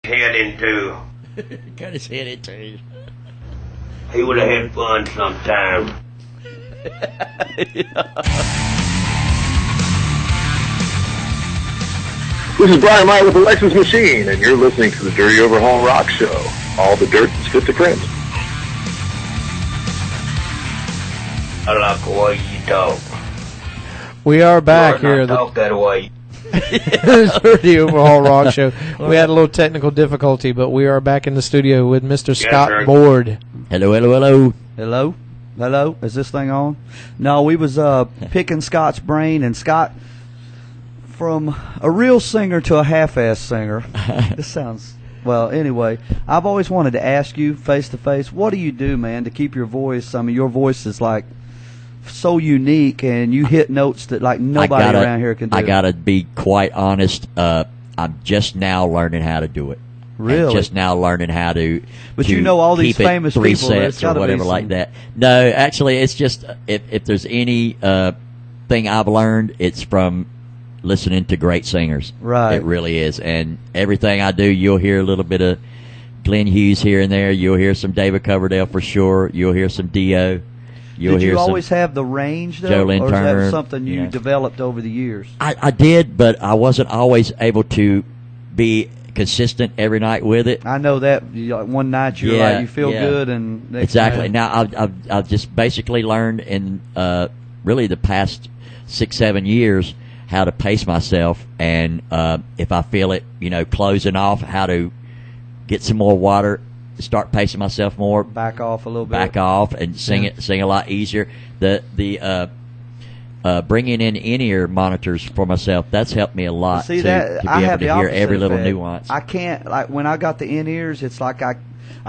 head into. Cut his head into. He would have had fun sometime. This is Brian Meyer with the Lexus Machine, and you're listening to the Dirty Overhaul Rock Show. All the dirt that's fit to print. I like the way you talk. We are back You here. ought not talk that way. The Dirty Overhaul Rock Show. We had a little technical difficulty, but we are back in the studio with Mr. Scott sir. Board. Hello, hello, hello. Hello? Hello? Is this thing on? No, we was picking Scott's brain, and Scott, from a real singer to a half-ass singer, this sounds... Well, anyway, I've always wanted to ask you face-to-face, what do you do, man, to keep your voice? I mean, your voice is, like, so unique, and you hit notes that, like, nobody around here can do. I got to be quite honest. I'm just now learning how to do it. Really? I'm just now learning how to. But you know all these keep it famous three people. There's sets gotta or be whatever some- like that. No, actually, it's just if there's any thing I've learned, it's from listening to great singers. Right. It really is. And everything I do, you'll hear a little bit of Glenn Hughes here and there. You'll hear some David Coverdale for sure. You'll hear some Dio. Did you always have the range, though? Joe Lynn or is Turner, that something you yeah. developed over the years? I did, but I wasn't always able to be consistent every night with it. I know that. One night you're Yeah, like, you feel yeah. good, and next Exactly. night- Now I've just basically learned in really the past 6-7 years how to pace myself, and if I feel it, closing off, how to get some more water, start pacing myself more, back off a little bit. back off, and sing a lot easier. The bringing in in-ear monitors for myself, that's helped me a lot See to that be I able have to the hear opposite every little effect. nuance. I can't, like, when I got the in-ears, it's like I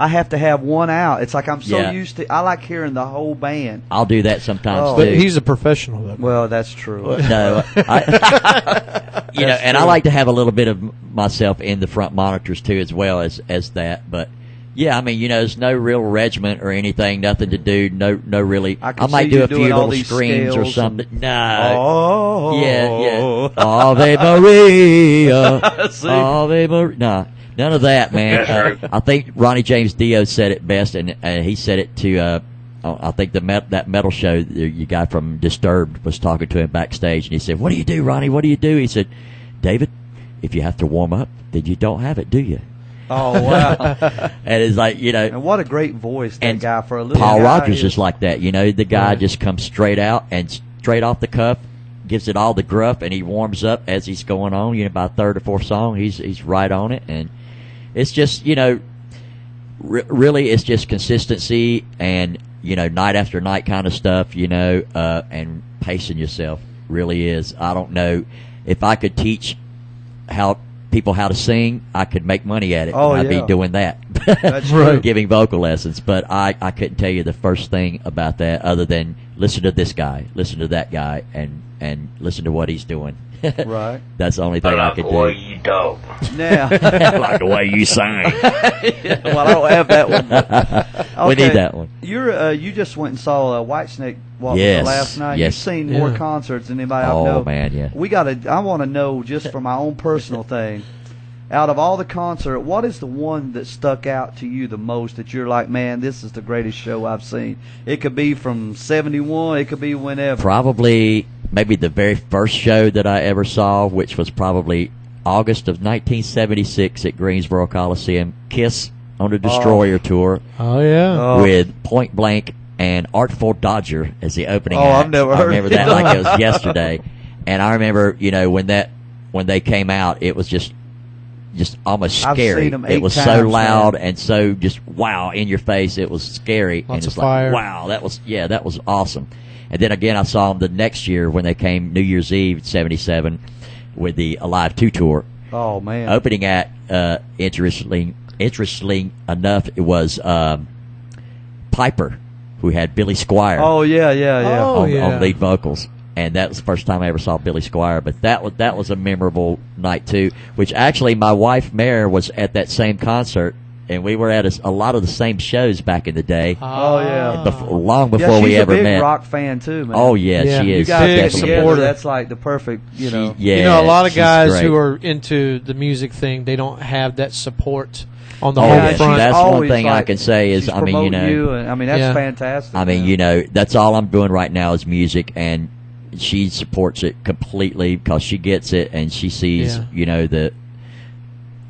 have to have one out. It's like I'm so Yeah. used to. I like hearing the whole band. I'll do that sometimes Oh. too. But he's a professional, though. Well, that's true. No, and I like to have a little bit of myself in the front monitors too, as well as that. But yeah, I mean, there's no real regiment or anything, nothing to do, no really. I I can might see do you a few doing all little these screams or scales something. and- No, Oh, yeah. Ave Maria, See? Ave Maria. No, none of that, man. Yes, sir. I think Ronnie James Dio said it best, and he said it to. I think that metal show, the guy from Disturbed was talking to him backstage, and he said, "What do you do, Ronnie? What do you do?" He said, "David, if you have to warm up, then you don't have it, do you?" Oh, wow. And it's like, And what a great voice that and guy for a little Paul guy Rodgers is like that. The guy just comes straight out and straight off the cuff, gives it all the gruff, and he warms up as he's going on. By third or fourth song, he's right on it, and it's just really it's just consistency and night after night kind of stuff. And pacing yourself really is. I don't know if I could teach people how to sing, I could make money at it. Oh, and I'd yeah. be doing that. That's right. Giving vocal lessons. But I couldn't tell you the first thing about that other than listen to this guy, listen to that guy, and listen to what he's doing. Right. That's the only I thing I like could the way do. you talk. Now, I like the way you sing. well, I don't have that one. We need that one. You just went and saw Whitesnake Yes, last night. yes. You've seen more Yeah. concerts than anybody I Oh, know. man, yeah. I want to know, just for my own personal thing, out of all the concert, what is the one that stuck out to you the most that you're like, man, this is the greatest show I've seen? It could be from 71, it could be whenever. Probably maybe the very first show that I ever saw, which was probably August of 1976 at Greensboro Coliseum, Kiss on the Destroyer tour Oh, yeah. Oh. with Point Blank and Artful Dodger as the opening Oh, act. I've never I heard remember it. that like it was yesterday. And I remember, when they came out, it was just almost I've scary. seen them It 8 was so times, loud man. and so just wow in your face. It was scary. Lots and it's of fire. like, wow, that was awesome. And then again, I saw them the next year when they came New Year's Eve '77 with the Alive 2 tour. Oh, man. Opening act, interestingly enough, it was Piper, who had Billy Squier Oh, yeah. Oh, on, yeah. on lead vocals. And that was the first time I ever saw Billy Squier. But that was a memorable night, too, which actually my wife, Mare, was at that same concert and we were at a lot of the same shows back in the day. Oh yeah. Long before Yeah, she's we ever a big met. rock fan too, man. Oh yeah, Yeah. she You is. You guys Big get Definitely. together. supporter. That's like the perfect, Yeah, You know, a lot of she's guys great. who are into the music thing, they don't have that support on the Oh, home yeah, front. that's one always, thing I like, can say is, she's I mean, you know, promoting you, and, I mean that's Yeah. fantastic. I mean, man. you know, that's all I'm doing right now is music, and she supports it completely because she gets it and she sees, Yeah. you know,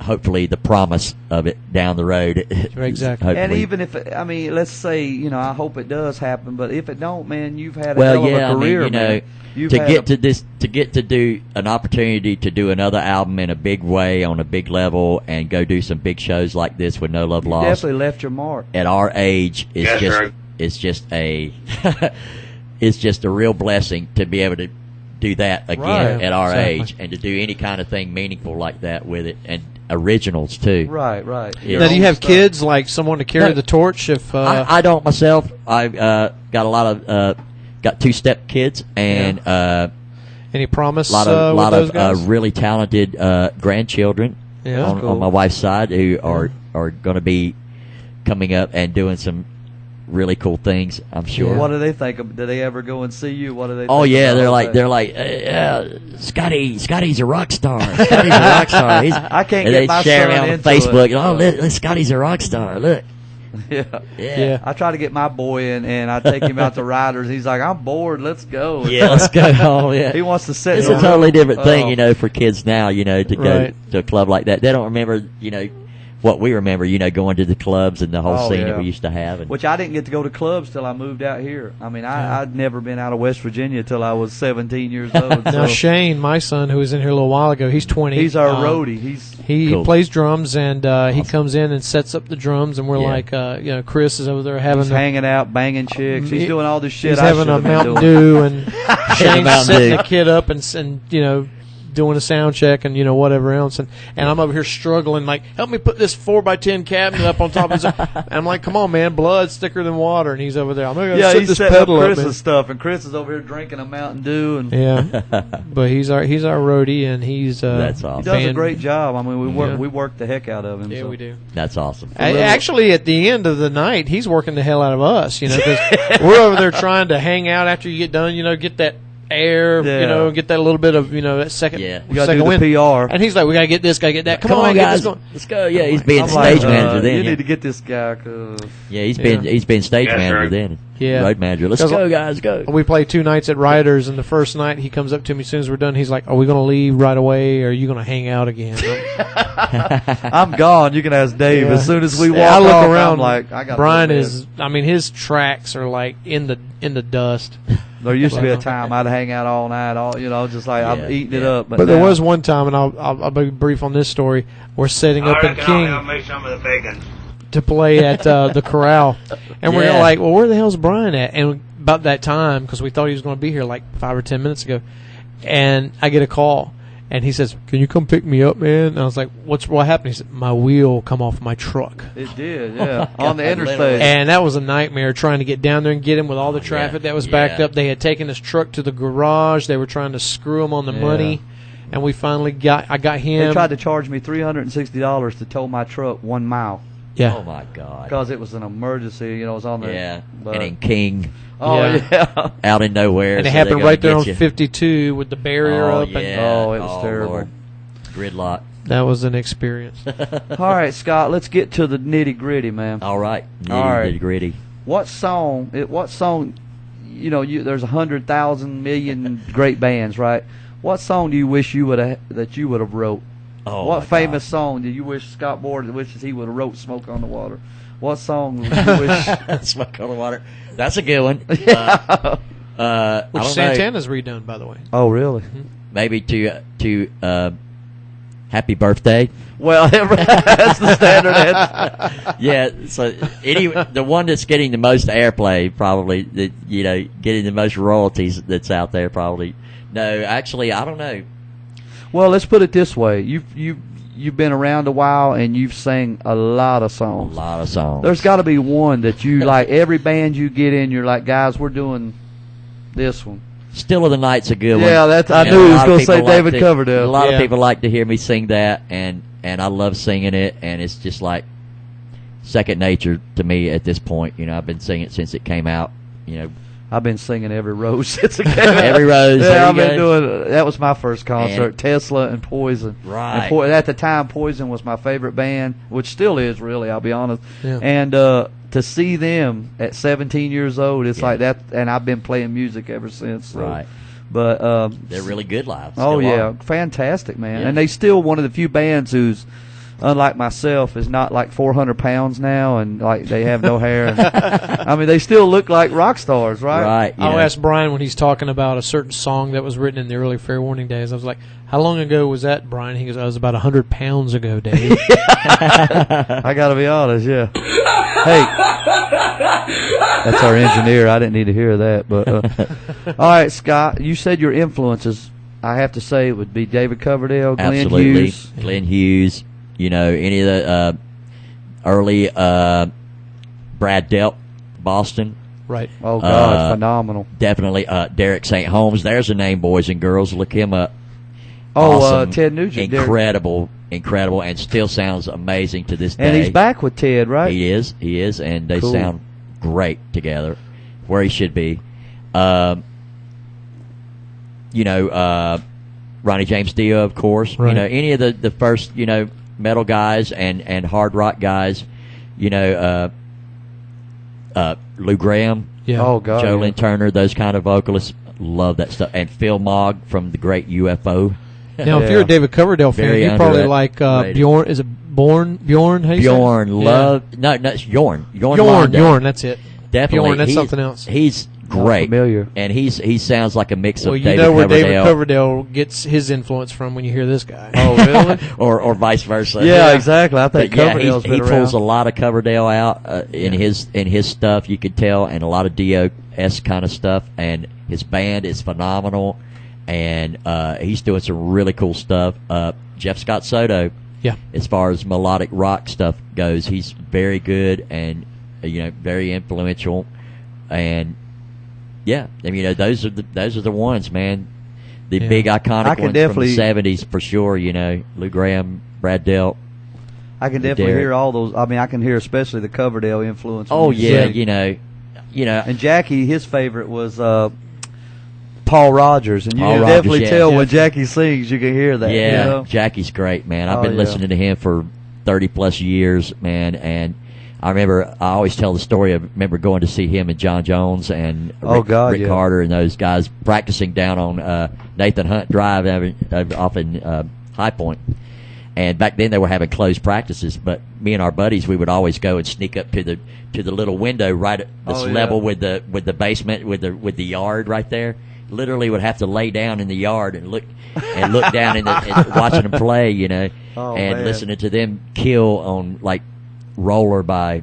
hopefully the promise of it down the road. Exactly. And Hopefully. even if I mean, let's say, you know, I hope it does happen, but if it don't, man, you've had a well, hell yeah, of a career, I mean, you know, man. You've to had get a- to this, to get to do an opportunity to do another album in a big way on a big level and go do some big shows like this with No Love you Lost definitely left your mark. at our age is Yes, just sir. it's just a it's just a real blessing to be able to do that again Right. at our Exactly. age and to do any kind of thing meaningful like that with it and originals too. Right. Yeah. Now, do you have Stuff. kids, like someone to carry No. the torch? If I don't myself. I've got a lot of got 2 step kids and any promise a lot with those of guys? really talented grandchildren Yeah. on, Cool. on my wife's side who are going to be coming up and doing some really cool things, I'm sure. What do they think of? Do they ever go and see you? What do they? Oh think yeah, about they're all like that? Scotty's a rock star. Scotty's a rock star. I can't and get they my share me son on into Facebook. it. Oh, look, Scotty's a rock star. Look, Yeah. yeah, I try to get my boy in, and I take him out to Riders. He's like, I'm bored. Let's go. yeah. Let's go. Oh yeah. He wants to sit. It's in a the totally room. different thing, Oh. you know, for kids now. You know, to go Right. to a club like that. They don't remember, you know, what we remember. You know, going to the clubs and the whole Oh, scene yeah. that we used to have. And Which I didn't get to go to clubs till I moved out here. I mean, I'd never been out of West Virginia till I was 17 years old. Now, so Shane, my son, who was in here a little while ago, he's 20. he's our Um, roadie. He's He Cool. plays drums, and he comes in and sets up the drums, and we're Yeah. like, you know, Chris is over there having he's the, hanging out, banging chicks. He's He- doing all this shit. he's I having should a have been Mountain doing. Dew, and Shane's Mountain setting Dew. the kid up and you know, doing a sound check and, you know, whatever else. And I'm over here struggling, like, help me put this 4x10 cabinet up on top of this. And I'm like, come on, man, blood's thicker than water. And he's over there. I'm going to Yeah, set he's this setting up pedal up, man. Chris's stuff, and Chris is over here drinking a Mountain Dew, and Yeah, but he's our roadie, and he's That's he awesome. does a band- great job. I mean, Yeah. we work the heck out of him. Yeah, so. we do. That's awesome. Actually, at the end of the night, he's working the hell out of us, you know, because we're over there trying to hang out after you get done, you know, get that air, Yeah. you know, get that little bit of, you know, that second, Yeah. We gotta second do the wind. PR. And he's like, we gotta get this, gotta get that. Come on, get guys, this going. let's go. Yeah, he's being I'm stage like, manager then. You yeah. need to get this guy. 'Cause Yeah, he's Yeah. been stage Yes, manager sir. then. Yeah. Road manager. Let's 'Cause go, guys, go. We play 2 nights at Riders, and the first night he comes up to me as soon as we're done. He's like, "Are we going to leave right away, or are you going to hang out again?" I'm gone. You can ask Dave. Yeah. As soon as we walk I look off, around. I'm like, I got. Brian is. I mean, his tracks are like in the dust. There used to be a time I'd hang out all night, just like Yeah, I'm eating it yeah. up. But there now- was one time, and I'll be brief on this story. We're setting I up in reckon King I'll make some of the bacon. to play at the Corral, and we're Yeah. like, "Well, where the hell's Brian at?" And about that time, because we thought he was going to be here like 5 or 10 minutes ago, and I get a call, and he says, "Can you come pick me up, man?" And I was like, what happened?" He said, "My wheel come off my truck." It did, yeah, Oh, on the God, interstate. literally. And that was a nightmare trying to get down there and get him with all the traffic that was backed Yeah. up. They had taken his truck to the garage. They were trying to screw him on the Yeah. money, and we finally I got him. They tried to charge me $360 to tow my truck 1 mile yeah. Oh my God. because it was an emergency. It was on the Yeah. But, And in King, oh Yeah. yeah. out in nowhere. And it so happened they're right gonna there on get you. 52 with the barrier Oh, up. yeah. And Oh, it was terrible. Lord. Gridlock. that was an experience. All right, Scott. Let's get to the nitty gritty, man. All right. All right. Nitty gritty. What song? There's 100,000 million great bands, right? What song do you wish you would have wrote? Oh, What my famous song do you wish Scott Board wishes he would have wrote "Smoke on the Water"? What song would you wish? God. Smoke on the water. That's a good one. Which I don't know. Santana's redone, by the way. Oh, really? Maybe to Happy Birthday. Well, that's the standard answer. Yeah, so the one that's getting the most airplay, probably, getting the most royalties that's out there, probably. No, actually, I don't know. Well, let's put it this way: you've been around a while and you've sang a lot of A songs. lot of songs. There's got to be one that you like. Every band you get in, you're like, guys, we're doing this one. Still of the Night's a good one. Yeah, I And knew a he was lot of going to say people like David to- Coverdale. A lot Yeah. of people like to hear me sing that, and I love singing it, and it's just like, second nature to me at this point. You know, I've been singing it since it came out. You know, I've been singing Every Rose since it came out. Every Rose. Yeah, there I've you been go. doing. That was my first concert. And- Tesla and Poison. Right. And at the time, Poison was my favorite band, which still is, really. I'll be honest. Yeah. And to see them at 17 years old, it's Yeah. like that. And I've been playing music ever since. So. Right. But They're really good live. oh Still yeah, are. fantastic, man. Yeah. And they still one of the few bands who's, unlike myself, is not like 400 pounds now, and like they have no hair. And, I mean, they still look like rock stars, right? Right. you I'll know. ask Brian when he's talking about a certain song that was written in the early Fair Warning days. I was like, "How long ago was that, Brian?" He goes, "I was about 100 pounds ago, Dave." I got to be honest, yeah. Hey, that's our engineer. I didn't need to hear that, but all right, Scott. You said your influences. I have to say it would be David Coverdale, Glenn Absolutely. Hughes. Glenn Hughes. You know, any of the early Brad Delp, Boston. Right. Oh God, phenomenal. Definitely Derek St. Holmes. There's a name, boys and girls. Look him up. Oh, Awesome. Ted Nugent. Derek. Incredible, and still sounds amazing to this day. And he's back with Ted, right? He is, and they Cool. sound great together, where he should be. You know, Ronnie James Dio, of course. Right. You know, any of the first, you know, metal guys and hard rock guys. You know, Lou Graham, Yeah. Oh God. Joe yeah. Lynn Turner, those kind of vocalists. Love that stuff. And Phil Mogg from the great UFO. Now, if Yeah. you're a David Coverdale fan, Very you probably underrated. like Bjorn. Is it Bjorn? How do you say it? Bjorn, Yeah. love no, it's Bjorn. Bjorn. That's it. Definitely, Bjorn, that's he's- something else. He's great, familiar. and he sounds like a mix Well, of you David know where Coverdale, David Coverdale gets his influence from when you hear this guy. Oh really? or vice versa. Yeah, exactly. I think But yeah, Coverdale's he been pulls a around. lot of Coverdale out in his stuff. You could tell, and a lot of DOS kind of stuff. And his band is phenomenal, and he's doing some really cool stuff. Jeff Scott Soto, Yeah. as far as melodic rock stuff goes, he's very good and you know very influential. And yeah, I mean, you know, those are the ones, man. The Yeah. big iconic I can ones definitely- from the '70s for sure. You know, Lou Graham, Brad Delp. I can definitely Derek. hear all those. I mean, I can hear especially the Coverdale influence. when Oh you yeah, sing. you know. And Jackie, his favorite was Paul Rogers, and you Paul can Rogers, definitely yeah. tell Yeah. when Jackie sings, you can hear that. Yeah, you know? Jackie's great, man. I've Oh, been yeah. listening to him for 30 plus years, man, and I always tell the story of remember going to see him and John Jones and Oh, God, Rick yeah. Carter and those guys practicing down on Nathan Hunt Drive off in High Point. And back then they were having closed practices, but me and our buddies, we would always go and sneak up to the little window right at this Oh, yeah. level with the basement with the yard right there. Literally would have to lay down in the yard and look down and watching them play, you know, Oh, and man. listening to them kill on like Roller by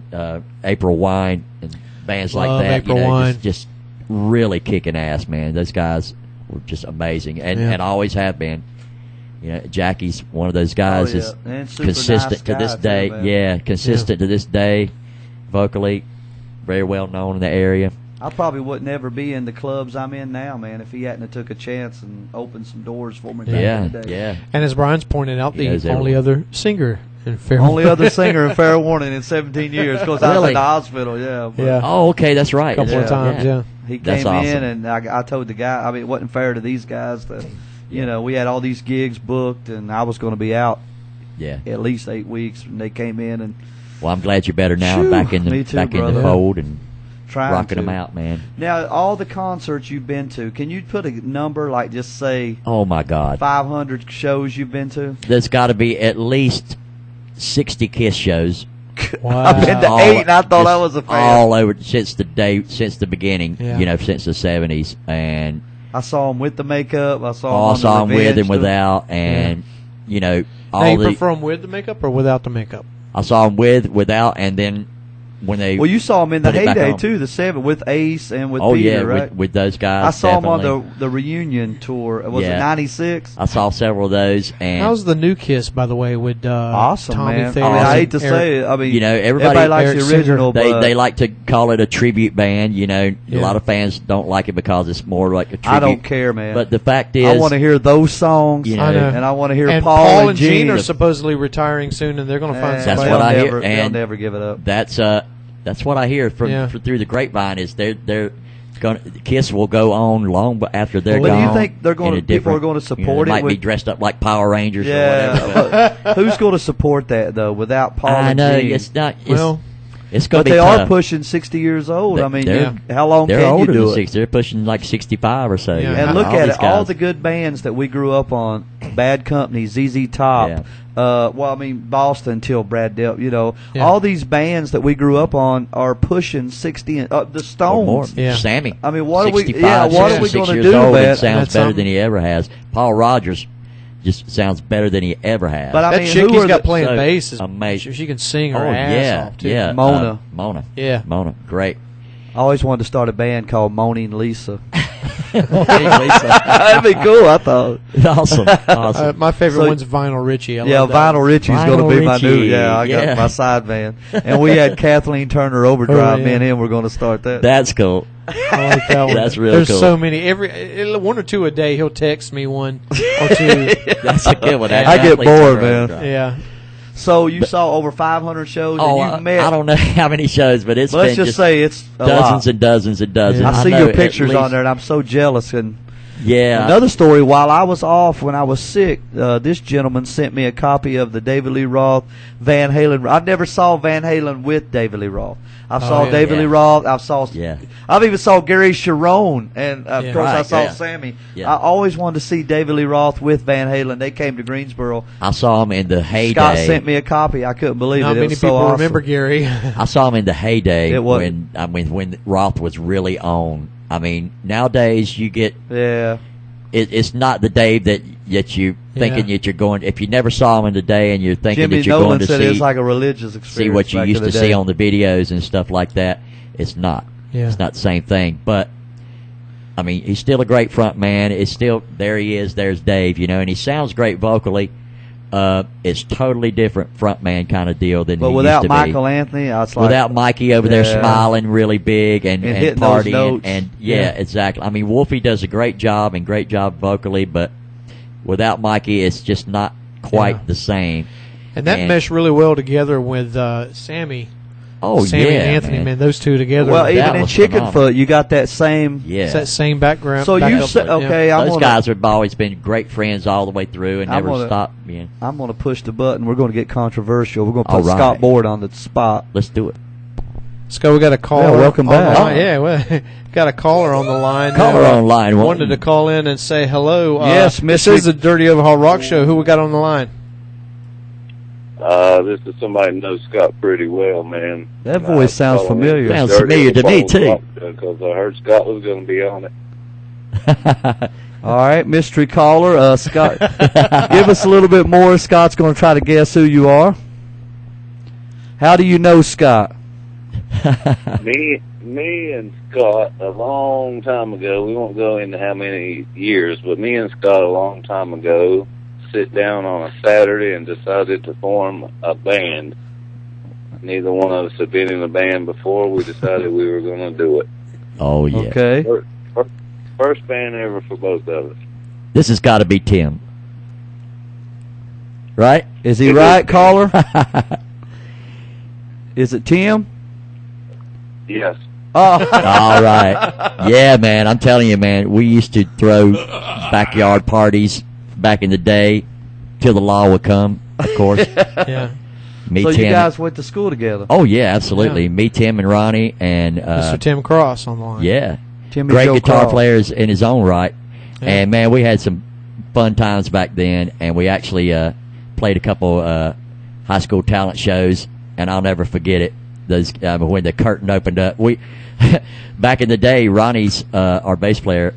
April Wine and bands Love like that. April you know, Wine. just really kicking ass, man. Those guys were just amazing, and Yeah. and always have been. You know, Jackie's one of those guys Oh, yeah. is And super consistent nice to this guy, too, day. man. Yeah, consistent to this day. Vocally, very well known in the area. I probably would never be in the clubs I'm in now, man, if he hadn't have took a chance and opened some doors for me back Yeah, in the day. yeah. And as Brian's pointed out, He the knows only everyone. other singer in Fair Only other singer in Fair Warning in 17 years because I was Really? in the hospital, yeah. But Yeah. Oh, okay, that's right. a couple Yeah. of times, yeah. He That's came awesome. in and I told the guy, I mean, it wasn't fair to these guys that, you know, we had all these gigs booked and I was going to be out Yeah. at least 8 weeks and they came in and Well, I'm glad you're better now, Phew, back in me the too, back in the brother. fold and trying rocking to. them out, man. Now, all the concerts you've been to, can you put a number, like just say Oh my God, 500 shows you've been to? there's got to be at least 60 Kiss shows. Wow. I've been to All- 8 and I thought just I was a fan. all over since the beginning. Yeah. You know, since the '70s, and I saw them with the makeup. I saw all them saw on the them with Revenge and tour. without, and you know, Now, all you the prefer them with the makeup or without the makeup? I saw them with, without, and then when they. Well, you saw them in the put it back heyday on. too, the 7 with Ace and with Oh Peter, yeah, right? with those guys. I saw them definitely. on the reunion tour. Was it Yeah. '96? I saw several of those, and How's the new Kiss, by the way, with Awesome, Tommy man. Thayer? I mean, I Awesome. hate to say it. I mean, You know, everybody likes Eric the Singer. original. but they like to call it a tribute band. You know, Yeah. a lot of fans don't like it because it's more like a tribute. I don't care, man. But the fact is, I want to hear those songs, You know, I know. and I want to hear and Paul and Gene Gene. are supposedly retiring soon, and they're going to find That's somebody what else. I hear, Never, they'll and never give it up. that's what I hear from through the grapevine is they're going Kiss will go on long after they're But do gone. you think they're going in a to? People are different- going to they support it? might be with- dressed up like Power Rangers or yeah, whatever. but who's going to support that though? Without Paul I and know Gene? it's not. It's, Well, it's going But to be they tough. are pushing 60 years old. I mean, They're- how long They're can you older do than it? 60. They're pushing like 65 or so. Yeah. you And know, look at these it, all guys. the good bands that we grew up on, Bad Company, ZZ Top, Yeah. well, I mean, Boston till Brad Delp, you know, Yeah. all these bands that we grew up on are pushing 60, and, the Or Stones. more. Yeah. Sammy. I mean, what are we? 65, Yeah, what are we 66 going to years do, old man? and sounds That's better something. than he ever has. Paul Rogers just sounds better than he ever has. But I that mean, chick who he's are got the- playing so bass is amazing. She can sing her oh ass yeah, off too. yeah. Mona. Mona. Yeah. Mona. Great. I always wanted to start a band called Moaning Lisa. Lisa. That'd be cool, I thought. awesome. Awesome. My favorite So- one's Vinyl Richie. I Yeah, love that. Vinyl Richie's going to Vinyl be my new. Richie, Yeah, I yeah. got my side band, and we had Kathleen Turner Overdrive. Oh, yeah. Me and him were going to start that. That's cool. I like that one. That's real There's cool. so many. One or two a day. He'll text me one or two. That's a good one. I get bored, man. Yeah. So you saw over 500 shows, Oh, and you met. I don't know how many shows, but it's But let's been just say it's a dozens lot. and dozens and dozens. Yeah. I see know your at pictures on least- there, and I'm so jealous. And Yeah. another story: while I was off, when I was sick, this gentleman sent me a copy of the David Lee Roth Van Halen. I never saw Van Halen with David Lee Roth. I saw yeah. David Yeah. Lee Roth. Yeah. I've even saw Gary Sharon, and of Yeah. course I Right, saw yeah. Sammy. Yeah. I always wanted to see David Lee Roth with Van Halen. They came to Greensboro. I saw him in the heyday. Scott sent me a copy. I couldn't believe Not it. It many was so people awesome. remember Gary. I saw him in the heyday It was- when Roth was really on. I mean, nowadays you get Yeah. it's not the Dave that you thinking Yeah. that you're going. If you never saw him in the day and you're thinking Jimmy that you're Nolan going to said see it's like a religious experience. see what you back used in to the see day. on the videos and stuff like that, it's not. Yeah. It's not the same thing. But I mean, he's still a great front man. It's still there. He is. There's Dave. You know, and he sounds great vocally. It's totally different front man kind of deal than But he without used to Michael be. Anthony, it's like Without Mikey over there Yeah. smiling really big and hitting those partying notes. and yeah, exactly. I mean, Wolfie does a great job vocally, but without Mikey, it's just not quite Yeah. the same. And that meshed really well together with Sammy. Oh Sammy yeah, and Anthony, man. man. Those two together. well, that even in was Chickenfoot, phenomenal. you got that same. Yeah, It's that same background. So you backup, said, yeah. okay, I'm those gonna, guys have always been great friends all the way through and I'm never gonna- stopped being. I'm going to push the button. We're going to get controversial. We're going to All put right. Scott Board on the spot. Let's do it. Scott, we got a caller. Yeah, welcome on the back. line. Yeah, we got a caller on the line. Caller who, on line. Wanted to call in and say hello. Yes, This Mystery- is the Dirty Overhaul Rock Show. Who we got on the line? This is somebody who knows Scott pretty well, man. That voice sounds familiar. Sounds familiar to me, too. Because I heard Scott was going to be on it. All right, mystery caller. Scott, give us a little bit more. Scott's going to try to guess who you are. How do you know Scott? me and Scott, a long time ago, we won't go into how many years, but me and Scott, a long time ago, sit down on a Saturday and decided to form a band. Neither one of us had been in a band before. We decided we were going to do it. Oh yeah. Okay. First band ever for both of us. This has got to be Tim. Right? Is he right, caller? Is it Tim? Yes. Oh, All right. Yeah, man. I'm telling you, man. We used to throw backyard parties back in the day till the law would come, of course. Yeah. Me, so Tim. you guys went to school together. Oh, yeah, absolutely. Yeah. Me, Tim, and Ronnie. And, Mr. Tim Cross on the line. yeah. Timmy Great Joe guitar Cross. players in his own right. Yeah. And, man, we had some fun times back then. And we actually played a couple high school talent shows. And I'll never forget it. Those when the curtain opened up. We back in the day, Ronnie's our bass player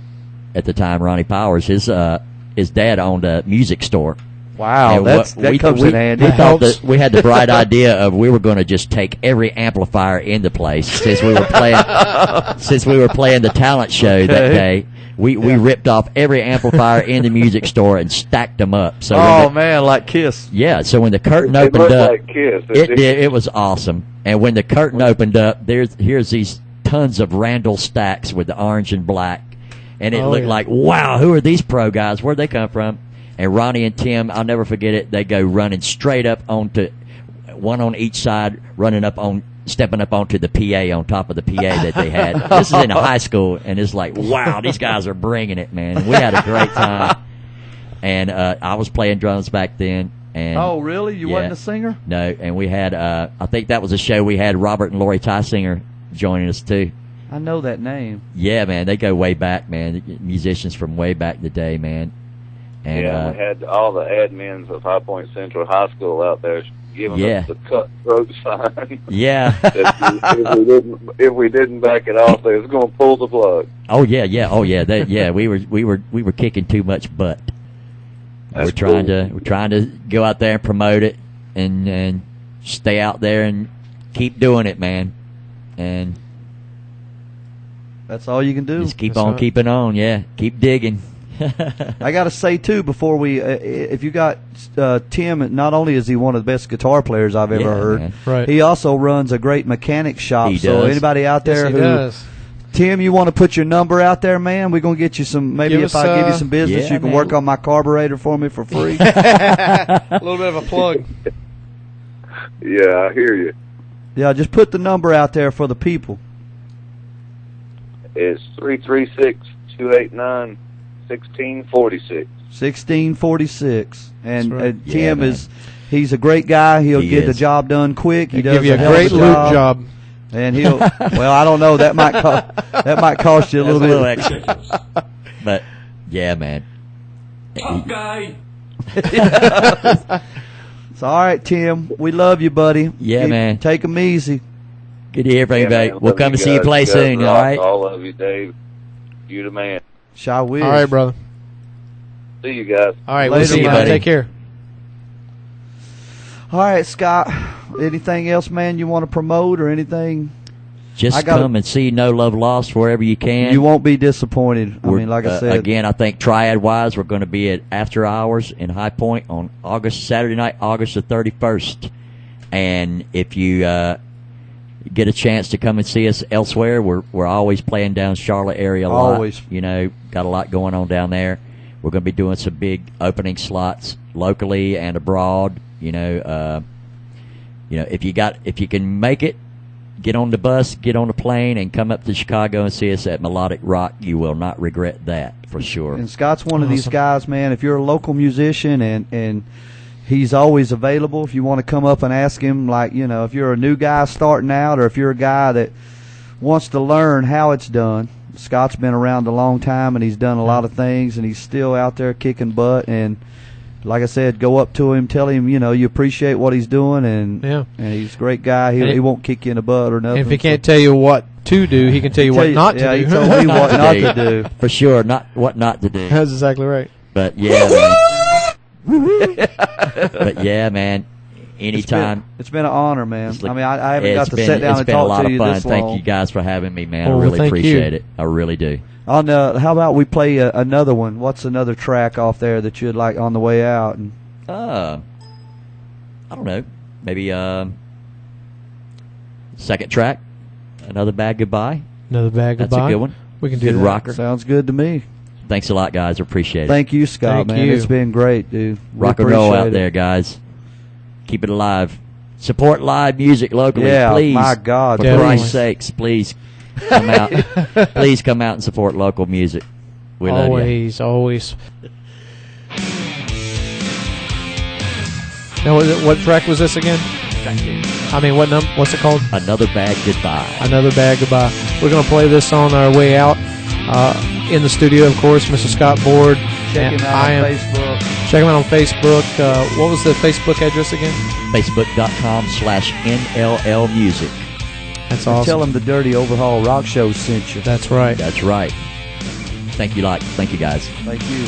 at the time, Ronnie Powers. His dad owned a music store, Wow, And that comes in handy. We thought that we had the bright idea of we were going to just take every amplifier in the place since we were playing the talent show that day. We ripped off every amplifier in the music store and stacked them up. So man, like Kiss. Yeah, so when the curtain It opened looked up, like Kiss. it did. It was awesome. And when the curtain opened up, here's these tons of Randall stacks with the orange and black, and it looked like, wow, who are these pro guys? Where'd they come from? And Ronnie and Tim, I'll never forget it. They go running straight up onto one on each side, stepping up onto the PA on top of the PA that they had. This is in high school, and it's like, wow, these guys are bringing it, man. We had a great time. And I was playing drums back then. And oh, really? You wasn't a singer? No, and we had, I think that was a show we had Robert and Lori Tysinger joining us too. I know that name. Yeah, man, they go way back, man. Musicians from way back in the day, man. And, we had all the admins of High Point Central High School out there giving us the cutthroat sign. Yeah. if we didn't back it off, they was going to pull the plug. Oh yeah. We were kicking too much butt. We're trying to go out there and promote it and stay out there and keep doing it, man. And that's all you can do. Just keep on keeping on, yeah. Keep digging. I got to say too, before we, if you got Tim, not only is he one of the best guitar players I've ever heard, man. Right. He also runs a great mechanic shop. So anybody out there does. Tim, you want to put your number out there, man? We're gonna get you some. Maybe if I give you some business, you can work on my carburetor for me for free. A little bit of a plug. Yeah, I hear you. Yeah, just put the number out there for the people. It's 336-289-1646. 1646. And, right. and Tim he's a great guy. He'll get the job done quick. He does give you a great loop job. And he'll well, I don't know, that might cost you a little bit extra. But yeah, man. Okay. It's all right, Tim. We love you, buddy. Yeah, man. Take them easy. Good to hear from you, man. We'll come and see you play soon, all right? All of you, Dave. You the man. Shall we? All right, brother. See you guys. All right, Later, we'll see you, buddy. Take care. All right, Scott. Anything else, man, you want to promote or anything? Just come and see No Love Lost wherever you can. You won't be disappointed. I mean, like I said. Again, I think triad-wise, we're going to be at After Hours in High Point on Saturday night, August the 31st. And if you get a chance to come and see us elsewhere, we're always playing down Charlotte area a lot. Always. You know, got a lot going on down there. We're going to be doing some big opening slots locally and abroad. You know, if you can make it, get on the bus, get on the plane, and come up to Chicago and see us at Melodic Rock. You will not regret that, for sure. And Scott's one of these guys, man. If you're a local musician and he's always available, if you want to come up and ask him, like, you know, if you're a new guy starting out or if you're a guy that wants to learn how it's done. Scott's been around a long time, and he's done a lot of things, and he's still out there kicking butt. And like I said, go up to him, tell him, you know, you appreciate what he's doing, and he's a great guy. He won't kick you in the butt or nothing. If he can't tell you what to do, he can tell you what not to do. He told me what not to do. For sure, what not to do. That's exactly right. But yeah, man. But yeah, man. Anytime. It's been an honor, man. Like, I mean, I haven't got to sit down and talk to you this long. Thank you guys for having me, man. Well, I really thank appreciate you. it. I really do. How about we play another one? What's another track off there that you'd like on the way out? And I don't know. Maybe second track, Another Bad Goodbye. Another Bad Goodbye. That's a good one. We can do good that. rocker. Sounds good to me. Thanks a lot, guys. Appreciate it. Thank you, Scott, Thank man. you. It's been great, dude. Rock and roll out there, guys. Keep it alive. Support live music locally, yeah, please. my God. For Definitely. Christ's sakes, please come out. Please come out and support local music. We love you. Always. Now, what track was this again? I mean, what's it called? Another Bad Goodbye. Another Bad Goodbye. We're going to play this on our way out. In the studio, of course, Mr. Scott Board. Check him out on Facebook. Check him out on Facebook. What was the Facebook address again? Facebook.com/NLL Music. That's And awesome. tell him the Dirty Overhaul Rock Show sent you. That's right. That's right. Thank you, guys. Thank you.